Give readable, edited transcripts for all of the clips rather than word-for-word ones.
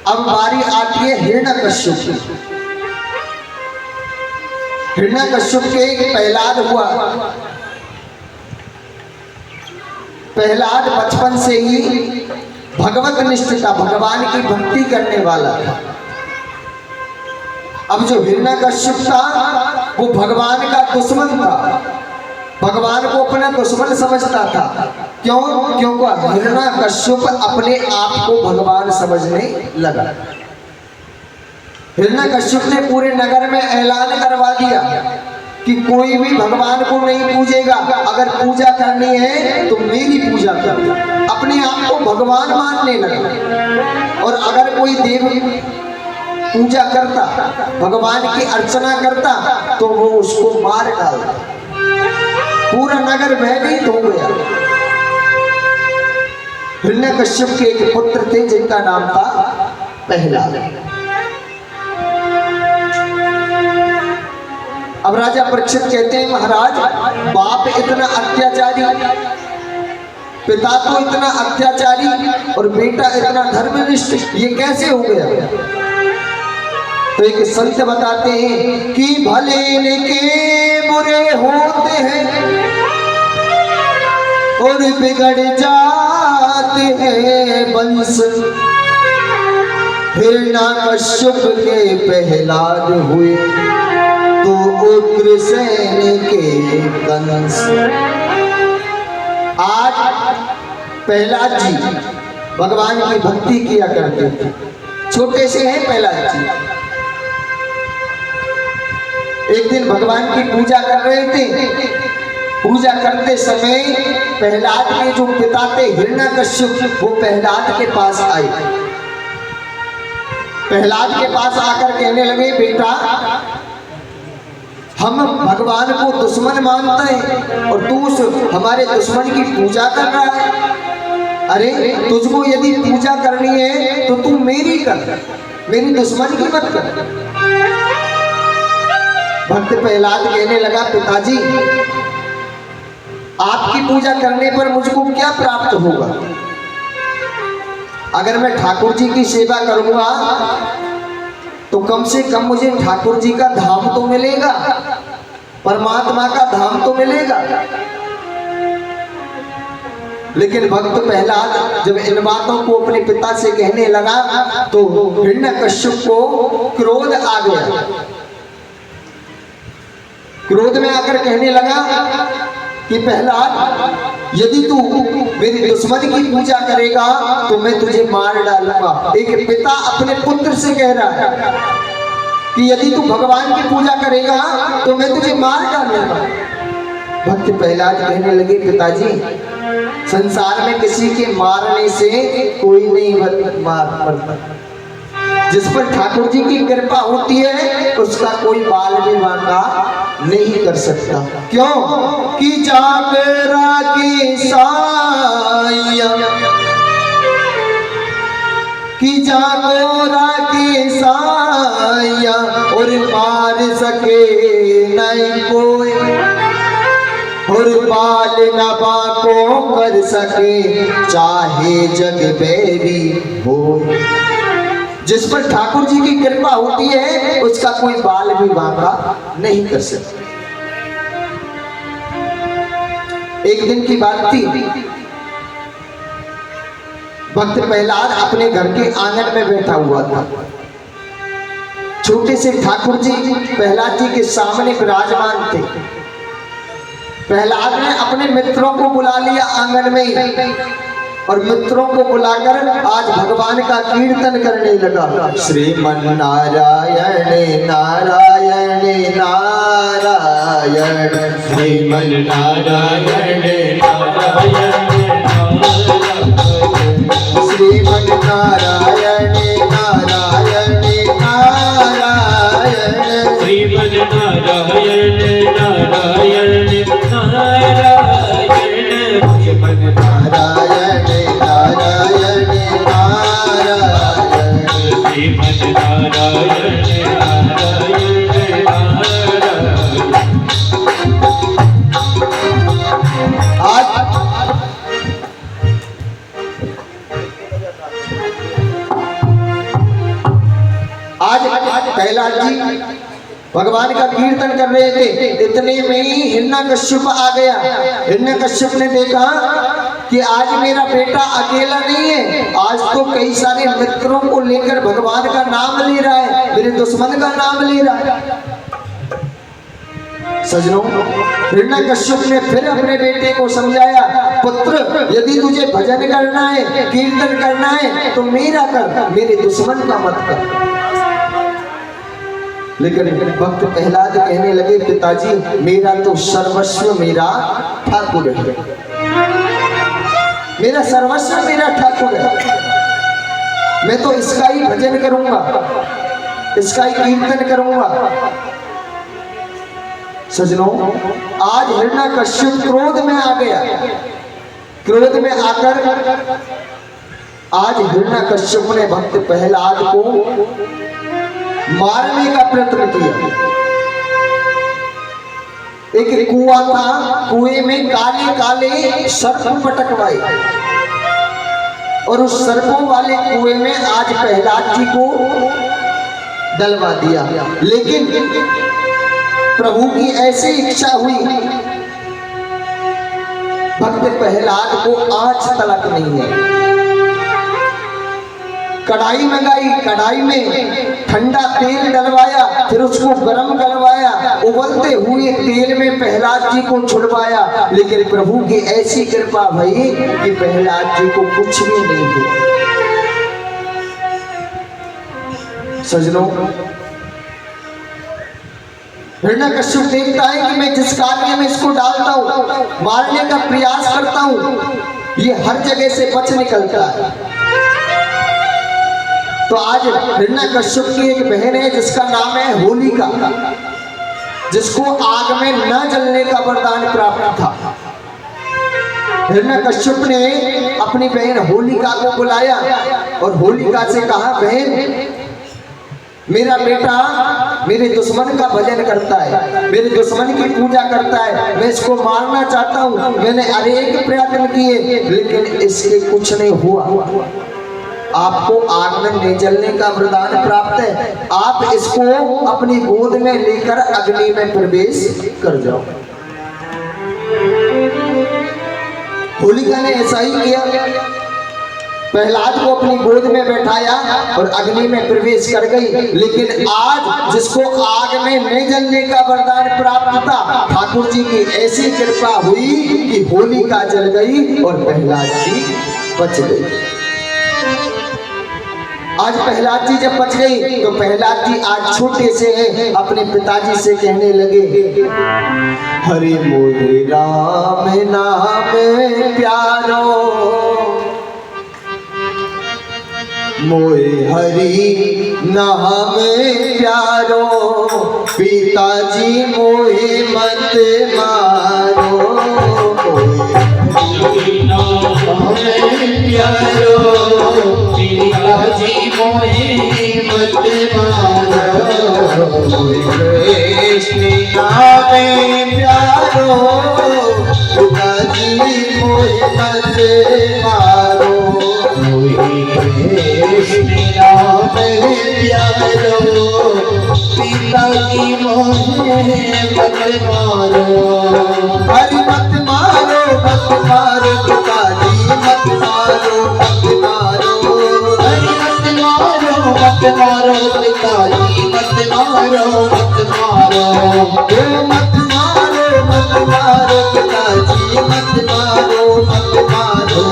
अब बारी आती है हिरण्यकश्यप की। हिरण्यकश्यप के प्रहलाद हुआ। प्रहलाद बचपन से ही भगवत निष्ठ था, भगवान की भक्ति करने वाला था। अब जो हिरण्यकश्यप था वो भगवान का दुश्मन था, भगवान को अपना दुश्मन समझता था। क्यों? क्योंकि हिरण्यकश्यप अपने आप को भगवान समझने लगा। हिरण्यकश्यप ने पूरे नगर में ऐलान करवा दिया कि कोई भी भगवान को नहीं पूजेगा, अगर पूजा करनी है तो मेरी पूजा कर। अपने आप को भगवान मानने लगा। और अगर कोई देव पूजा करता, भगवान की अर्चना करता, तो वो उसको मार डालता। पूरा नगर भयभीत हो गया। हिरण्यकश्यप के एक पुत्र थे जिनका नाम था प्रहलाद। अब राजा परीक्षित कहते हैं, महाराज बाप इतना अत्याचारी, पिता तो इतना अत्याचारी और बेटा इतना धर्मनिष्ठ, ये कैसे हो गया? तो एक संत बताते हैं कि भले के बुरे होते हैं और बिगड़ जाते हैं वंश। हिरण्यकश्यप के प्रहलाद हुए तो उग्रसेन के कंस। आज प्रहलाद जी भगवान की भक्ति किया करते थे, छोटे से हैं प्रहलाद जी। एक दिन भगवान की पूजा कर रहे थे। पूजा करते समय प्रहलाद के जो पिता थे हिरण्यकश्यप, वो प्रहलाद के पास आए। प्रहलाद के पास आकर कहने लगे, बेटा हम भगवान को दुश्मन मानते हैं और तू उस हमारे दुश्मन की पूजा कर रहा है। अरे तुझको यदि पूजा करनी है तो तू मेरी कर, मेरी दुश्मन की मत कर। भक्त प्रहलाद कहने लगा, पिताजी आपकी पूजा करने पर मुझको क्या प्राप्त होगा? अगर मैं ठाकुर जी की सेवा करूंगा तो कम से कम मुझे ठाकुर जी का धाम तो मिलेगा, परमात्मा का धाम तो मिलेगा। लेकिन भक्त प्रहलाद जब इन बातों को अपने पिता से कहने लगा तो हिरण्यकश्यप को क्रोध आ गया। क्रोध में आकर कहने लगा कि प्रहलाद यदि तू मेरी दुश्मन की पूजा करेगा तो मैं तुझे मार डालूंगा। एक पिता अपने पुत्र से कह रहा है कि यदि तू भगवान की पूजा करेगा तो मैं तुझे मार डालूंगा। भक्त प्रहलाद कहने लगे, पिताजी संसार में किसी के मारने से कोई नहीं मरता। जिस पर ठाकुर जी की कृपा होती है उसका कोई बाल भी बांका नहीं कर सकता। क्यों? कि जागरा की साया, कि जागरा की साया और मार सके नहीं कोई, और बाल नबा को कर सके चाहे जग बैरी हो। जिस पर ठाकुर जी की कृपा होती है उसका कोई बाल भी बांका नहीं कर सकता। एक दिन की बात थी, भक्त प्रहलाद अपने घर के आंगन में बैठा हुआ था। छोटे से ठाकुर जी प्रहलाद जी के सामने विराजमान थे। प्रहलाद ने अपने मित्रों को बुला लिया आंगन में और मित्रों को बुलाकर आज भगवान का कीर्तन करने लगा। श्रीमन नारायण नारायण नारायण, श्रीमन नारायण नारायण, श्रीमन नारायण नारायण नारायण, श्रीमन नारायण नारायण नारायण, श्रीमन नारायण नारायण नारायण, श्रीमन नारायण नारायण नारायण। आज आज प्रहलाद जी भगवान का कीर्तन कर रहे थे, इतने में ही हिरण्यकश्यप आ गया। हिरण्यकश्यप ने देखा कि आज मेरा बेटा अकेला नहीं है, आज तो कई सारे मित्रों को लेकर भगवान का नाम ले रहा है, मेरे दुश्मन का नाम ले रहा है। सजनों, हिरण्यकश्यप ने फिर अपने बेटे को समझाया, पुत्र यदि तुझे भजन करना है, कीर्तन करना है तो मेरा कर, मेरे दुश्मन का मत कर। लेकिन भक्त प्रहलाद कहने लगे, पिताजी मेरा तो सर्वस्व मेरा ठाकुर है, मेरा सर्वस्व मेरा ठाकुर है, मैं तो इसका ही भजन करूंगा, इसका ही कीर्तन करूंगा। सजनों, आज हिरण्यकश्यप क्रोध में आ गया। क्रोध में आकर आज हिरण्यकश्यप ने भक्त प्रहलाद को मारने का प्रयत्न किया। एक कुआं था, कुएं में काले काले सर्प पटकवाए और उस सर्पों वाले कुएं में आज प्रहलाद जी को डलवा दिया। लेकिन प्रभु की ऐसी इच्छा हुई, भक्त प्रहलाद को आंच तलक नहीं है। कढ़ाई मंगाई, कढ़ाई में ठंडा तेल डलवाया, फिर उसको गर्म करवाया, उबलते हुए तेल में प्रहलाद जी को छुड़वाया। लेकिन प्रभु की ऐसी कृपा भई कि प्रहलाद जी को कुछ भी नहीं हुआ। सजनों, हिरण्यकश्यप देखता है कि मैं जिस कार्य में इसको डालता हूं, मारने का प्रयास करता हूं, ये हर जगह से बच निकलता है। तो आज हिरण्यकश्यप की एक बहन है जिसका नाम है होलिका, जिसको आग में न जलने का वरदान प्राप्त था। हिरण्यकश्यप ने अपनी बहन होलिका को बुलाया और होलिका से कहा, बहन मेरा बेटा मेरे दुश्मन का भजन करता है, मेरे दुश्मन की पूजा करता है, मैं इसको मारना चाहता हूँ। मैंने अनेक प्रयत्न किए लेकिन इसके कुछ नहीं हुआ। आपको आग में नहीं जलने का वरदान प्राप्त है, आप इसको अपनी गोद में लेकर अग्नि में प्रवेश कर जाओ। होलिका ने ऐसा ही किया, प्रहलाद को अपनी गोद में बैठाया और अग्नि में प्रवेश कर गई। लेकिन आज जिसको आग में नहीं जलने का वरदान प्राप्त था, ठाकुर जी की ऐसी कृपा हुई कि होलिका जल गई और प्रहलाद जी बच गई। आज प्रहलाद जी जब बच गई तो प्रहलाद जी आज छोटे से हैं, अपने पिताजी से कहने लगे, हरि मोहि राम नाम प्यारो, मोहे हरि नाम प्यारो, पिताजी मोहे मत मारो, मोहे नाम प्यारो, पिताजी मोहे मत मारो, कृष्ण नाम प्यारो, पिताजी मोहे मत मारो, कृष्ण नाम प्यारो, पिताजी मोहे मत मारो, हरि मत मारो मत मारो, पिताजी मत मारो मत मारो, हरि मत मारो मत मारो, पिताजी मत मारो मत मारो, मत मारो मत मारो, पिताजी मत मारो मत मारो,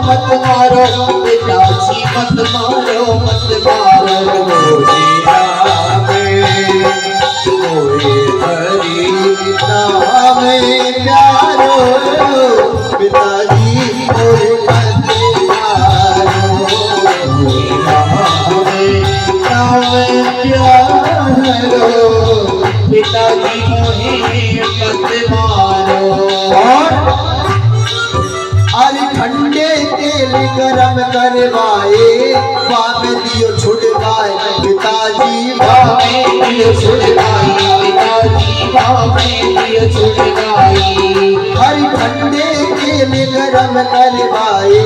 मत मारो पिताजी मत मारो मत मारो, मोहे राम मोहे हरि नाम प्यारो, पिताजी मोहे मत मारो, मोहे राम प्यारो, पिताजी मोहे मत मारो। अरे ठंडे तेल गरम करवाए, बामे दियो छुड़वाए, पिताजी बामे दियो छुड़वाए, पिताजी भावे दियो छुड़वाई। हरि ठंडे के में गरम करवाए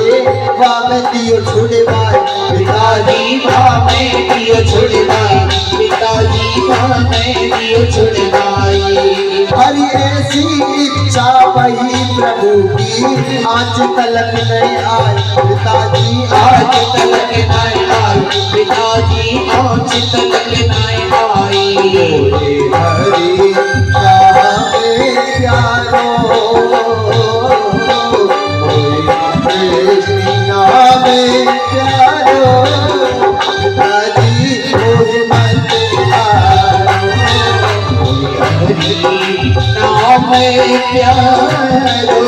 वाम दियो छुड़वाए पिताजी भावे दियो छुड़वाई। पिताजी भावे दियो छुड़वाई। हरि ऐसी इच्छा वही प्रभु की आज तलक नहीं आई पिताजी आज तलक नहीं आई। पिताजी आज तलक नहीं आई। हरि नामे प्यारो कृष्ण नामे प्यारो पिताजी मोहे मत नाम प्यारो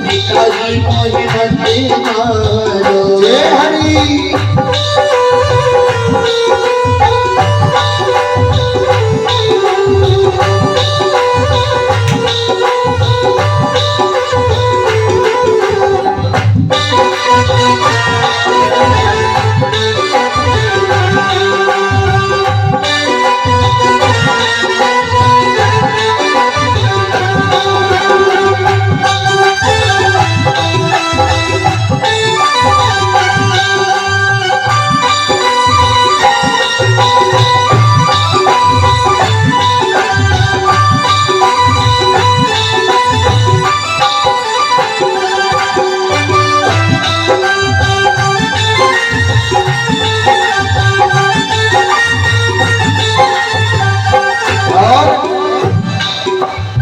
पिताजी मोहे मत मारो। जय हरि।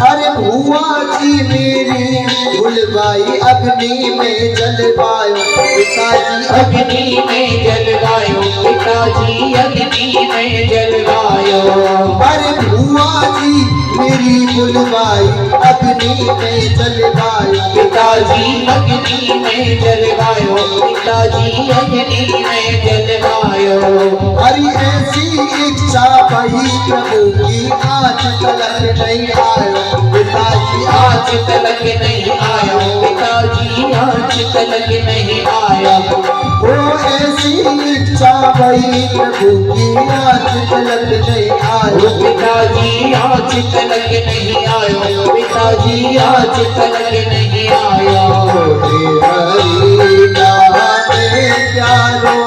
अरे भुआ जी मेरी भुलवाई अग्नि में जलवायो पिताजी अग्नि में जलवायो। पिताजी अग्नि में जलवायो। अरे भुआ जी मेरी भुलवाई अग्नि में जलवायो पिताजी अग्नि में जलवायो। पिताजी अग्नि में जलवायो। हरि ऐसी इच्छा वही प्रभु की आज तलक नहीं आयो पिताजी आज तलक नहीं आयो। पिताजी आज तलक नहीं आया। वो ऐसी इच्छा वही प्रभु की आज तलक नहीं आयो पिताजी आज तलक नहीं आयो। पिताजी आज तलक नहीं आया। हरि नामे प्यारो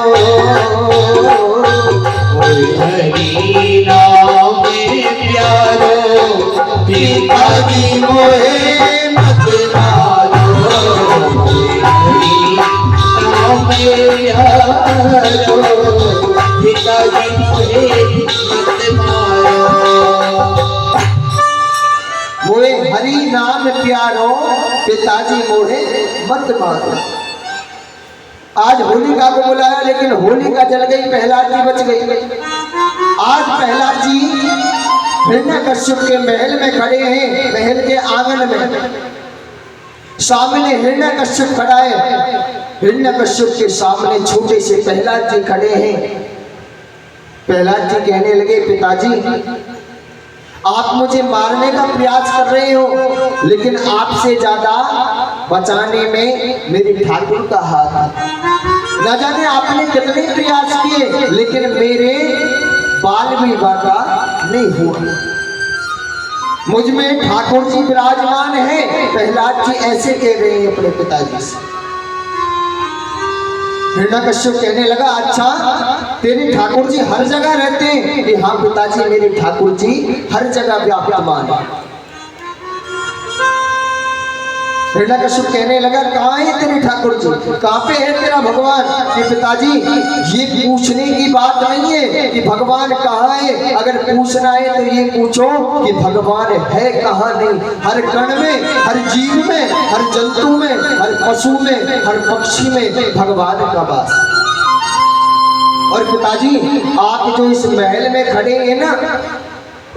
हरि नाम प्यारो पिताजी मोहे मत मारो हरि नाम प्यारो पिताजी मोहे मत मारो। मोहे हरि नाम प्यारो पिताजी मोहे मत मारो। आज होलिका को बुलाया लेकिन होलिका जल गई, प्रहलाद जी बच गई। आज प्रहलाद जी हिरण्यकश्यप के महल में खड़े हैं, महल के आंगन में सामने हिरण्यकश्यप खड़ा है। हिरण्यकश्यप के सामने छोटे से प्रहलाद जी खड़े हैं। प्रहलाद जी कहने लगे पिताजी आप मुझे मारने का प्रयास कर रहे हो लेकिन आपसे ज्यादा बचाने में मेरे ठाकुर का हाथ है। न जाने आपने कितने प्रयास किए लेकिन मेरे बाल भी बाका नहीं हुआ। मुझ में ठाकुर जी विराजमान है। प्रहलाद जी ऐसे कह रहे हैं अपने पिताजी से। हिरण्यकश्यप कहने लगा अच्छा तेरे ठाकुर जी हर जगह रहते हैं कि हाँ पिताजी मेरे ठाकुर जी हर जगह व्याप्तमान है। हिरण्यकश्यप कहने लगा कहाँ है तेरे ठाकुर जी, कहाँ पे है तेरा भगवान? कि पिताजी ये पूछने की बात नहीं है कि भगवान कहाँ है, अगर पूछना है तो ये पूछो कि भगवान है कहाँ। नहीं, हर कण में, हर जीव में, हर जंतु में, हर पशु में, हर पक्षी में भगवान का वास। और पिताजी आप जो इस महल में खड़े हैं ना,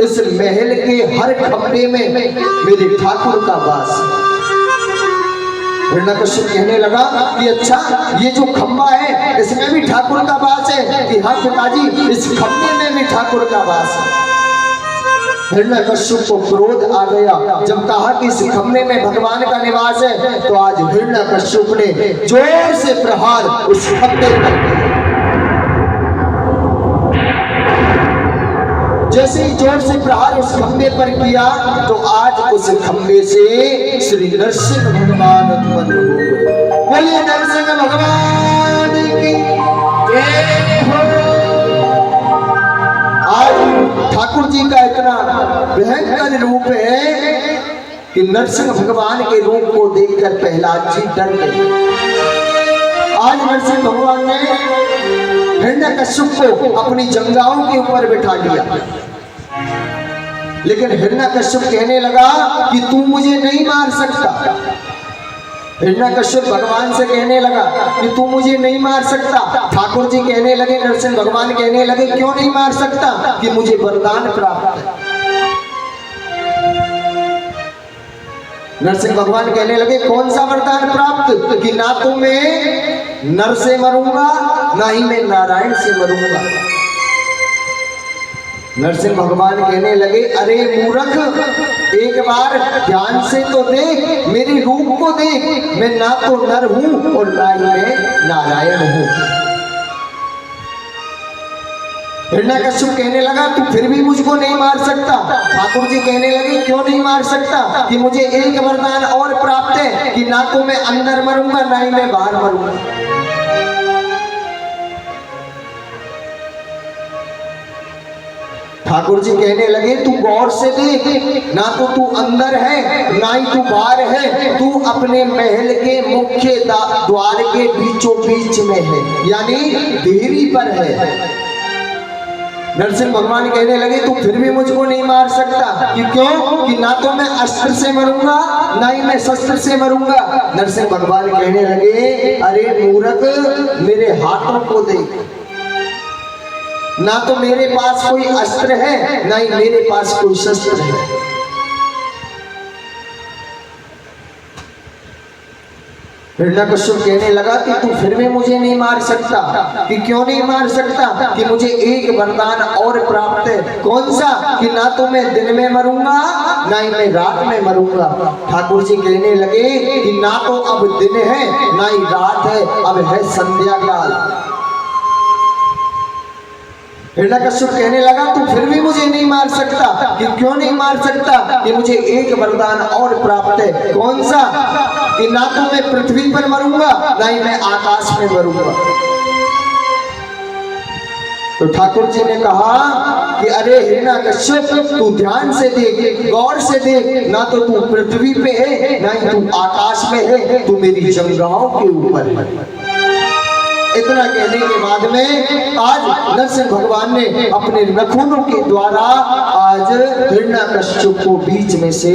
इस महल के हर खंभे में मेरे ठाकुर का वास। हिरण्यकश्यप कहने लगा कि अच्छा ये जो खंबा है इसमें भी ठाकुर का वास है? कि हाँ पिताजी इस खंबे में भी ठाकुर का वास है। हिरण्यकश्यप को क्रोध आ गया जब कहा कि इस खंबे में भगवान का निवास है, तो आज हिरण्यकश्यप ने जोर से प्रहार उस खंबे पर किया। जैसे ही जोर से प्रहार उस खंबे पर किया तो आज उस खंबे से श्री नरसिंह भगवान उत्पन्न हो गए। बोलिए नरसिंह भगवान की जय हो। आज ठाकुर जी का इतना भयंकर रूप है कि नरसिंह भगवान के रूप को देखकर प्रहलाद जी डर गए। आज नरसिंह भगवान ने हिरण्यकश्यप को अपनी जंघाओं के ऊपर बिठा लिया, लेकिन हिरण्यकश्यप कहने लगा कि तू मुझे नहीं मार सकता। हिरण्यकश्यप भगवान से कहने लगा कि तू मुझे नहीं मार सकता। ठाकुर जी कहने लगे, नरसिंह भगवान कहने लगे, क्यों नहीं मार सकता? कि मुझे वरदान प्राप्त है। नरसिंह भगवान कहने लगे, कौन सा वरदान प्राप्त? कि ना तो मैं नर से मरूंगा, ना ही मैं नारायण से मरूंगा। नरसिंह भगवान कहने लगे, अरे मूर्ख, एक बार ध्यान से तो देख, मेरे रूप को देख, मैं ना तो नर हूं और ना ही मैं नारायण हूं। हिरण्यकश्यप कहने लगा, तू फिर भी मुझको नहीं मार सकता। ठाकुर जी कहने लगे, क्यों नहीं मार सकता? कि मुझे एक वरदान और प्राप्त है कि ना तो मैं अंदर मरूंगा, ना ही मैं बाहर मरूंगा। ठाकुर जी कहने लगे, तू गौर से देख, ना तो तू अंदर है, ना ही तू बाहर है, तू अपने महल के मुख्य द्वार के बीचों बीच में है, यानी देहरी पर है। नरसिंह भगवान कहने लगे, तू फिर भी मुझको नहीं मार सकता। कि क्यों? कि ना तो मैं अस्त्र से मरूंगा, ना ही मैं शस्त्र से मरूंगा। नरसिंह भगवान कहने लगे, अरे मूर्ख, मेरे हाथों को देख, ना तो मेरे पास कोई अस्त्र है, ना ही मेरे पास कोई शस्त्र है। हिरण्यकश्यप कहने लगा कि तू फिर भी मुझे नहीं मार सकता। कि क्यों नहीं मार सकता? कि मुझे एक वरदान और प्राप्त है। कौन सा? कि ना तो मैं दिन में मरूंगा, ना ही मैं रात में मरूंगा। ठाकुर जी कहने लगे कि ना तो अब दिन है, ना ही रात है, अब है संध्या काल। हिरण्यकश्यप कहने लगा, तू फिर भी मुझे नहीं मार सकता। कि क्यों नहीं मार सकता? कि मुझे एक वरदान और प्राप्त है। कौन सा? कि ना तो मैं पृथ्वी पर मरूंगा, ना ही मैं आकाश में मरूंगा। तो ठाकुर जी ने कहा कि अरे हिरण्यकश्यप, तू ध्यान से देख, गौर से देख, ना तो तू पृथ्वी पे है, ना ही तू आकाश में है, तू मेरी जंघाओं के ऊपर है। इतना कहने के बाद में आज नरसिंह भगवान ने अपने नखूनों के द्वारा आज हिरण्यकश्यप को बीच में से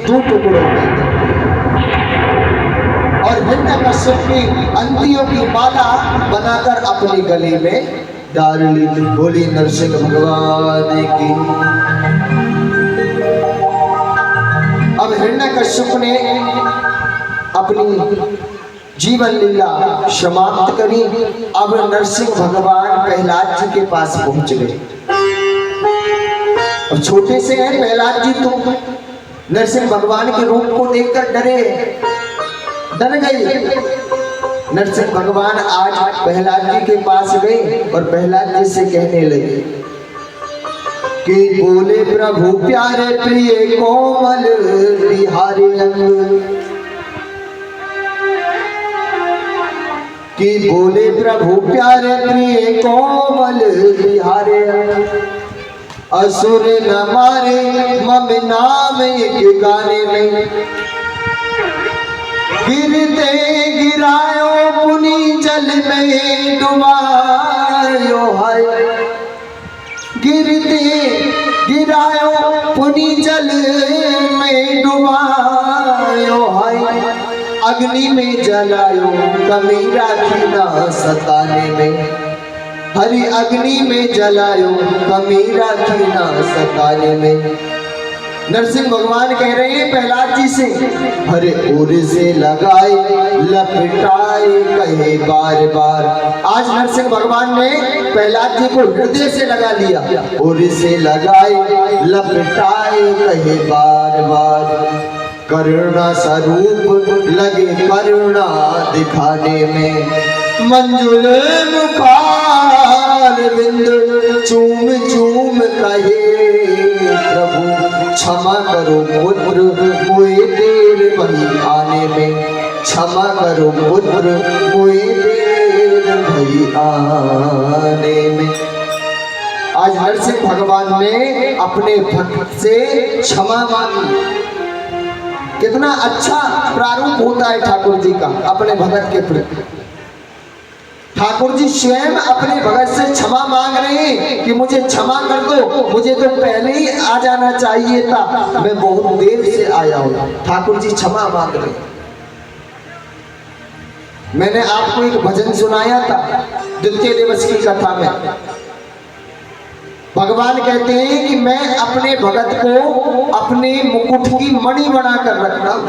दो टुकड़ों में और हिरण्यकश्यप की अंतियों की माला बनाकर अपने गले में डाल ली। बोली नरसिंह भगवान की। अब हिरण्यकश्यप ने अपनी जीवन लीला समाप्त करी। अब नरसिंह भगवान प्रहलाद जी के पास पहुंच गए। अब छोटे से हैं प्रहलाद जी, तो नरसिंह भगवान के रूप को देखकर डर गए। नरसिंह भगवान आज प्रहलाद जी के पास गए और प्रहलाद जी से कहने लगे कि बोले प्रभु प्यारे प्रिय कोमल बिहारी अंग। कि बोले प्रभु प्यारे प्रिय कोमल बिहारे, असुर न मारे मम नाम एक गाने में। गिरते गिरायो पुनी जल में डुबायो हाय। गिरते गिरायो पुनी जल में डुबायो हाय। अग्नि में जलायो कमी राखी ना सताने में। हरि अग्नि में जलायो कमी राखी ना सताने में। नरसिंह भगवान कह रहे हैं प्रहलाद जी से, हरे ओर से लगाए लपटाए कहे बार बार। आज नरसिंह भगवान ने प्रहलाद जी को हृदय से लगा लिया। ओर से लगाए लपटाए कहे बार बार। करुणा स्वरूप लगे करुणा दिखाने में। मंजुल मुखार बिंद चूम चूम कहे प्रभु क्षमा करो पुत्र मोए देर भई आने में, क्षमा करो पुत्र मोए देर भई आने में। आज नरसिंह भगवान ने अपने भक्त से क्षमा मांगी। कितना अच्छा प्रारूप होता है ठाकुर जी का अपने भगत के प्रति। ठाकुर जी स्वयं अपने भगत से क्षमा मांग रहे हैं कि मुझे क्षमा कर दो, मुझे तो पहले ही आ जाना चाहिए था, मैं बहुत देर से आया हूं। ठाकुर जी क्षमा मांग रहे हैं। मैंने आपको एक भजन सुनाया था द्वितीय दिवस की कथा में। भगवान कहते हैं कि मैं अपने भगत को अपने मुकुट की मणि बनाकर रखता हूं।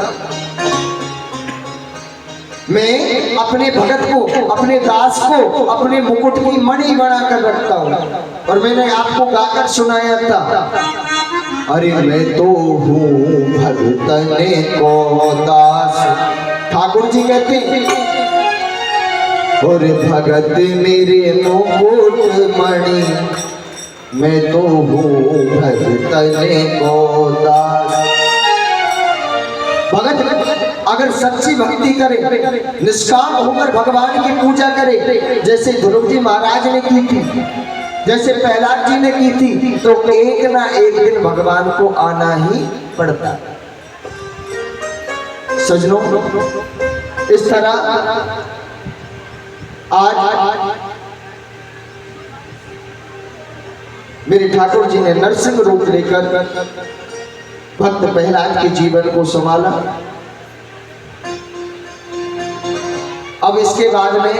मैं अपने भगत को, अपने दास को अपने मुकुट की मणि बनाकर रखता हूं। और मैंने आपको गाकर सुनाया था, अरे मैं तो हूं भगतने को दास। ठाकुर जी कहते हैं और भगत मेरे मुकुट मणि, मैं तो हूँ भगतने को दास। भगत अगर सच्ची भक्ति करे, निष्काम होकर भगवान की पूजा करे, जैसे ध्रुव जी महाराज ने की थी, जैसे प्रहलाद जी ने की थी, तो एक ना एक दिन भगवान को आना ही पड़ता। सजनों, इस तरह आज मेरे ठाकुर जी ने नरसिंह रूप लेकर भक्त प्रहलाद के जीवन को संभाला। अब इसके बाद में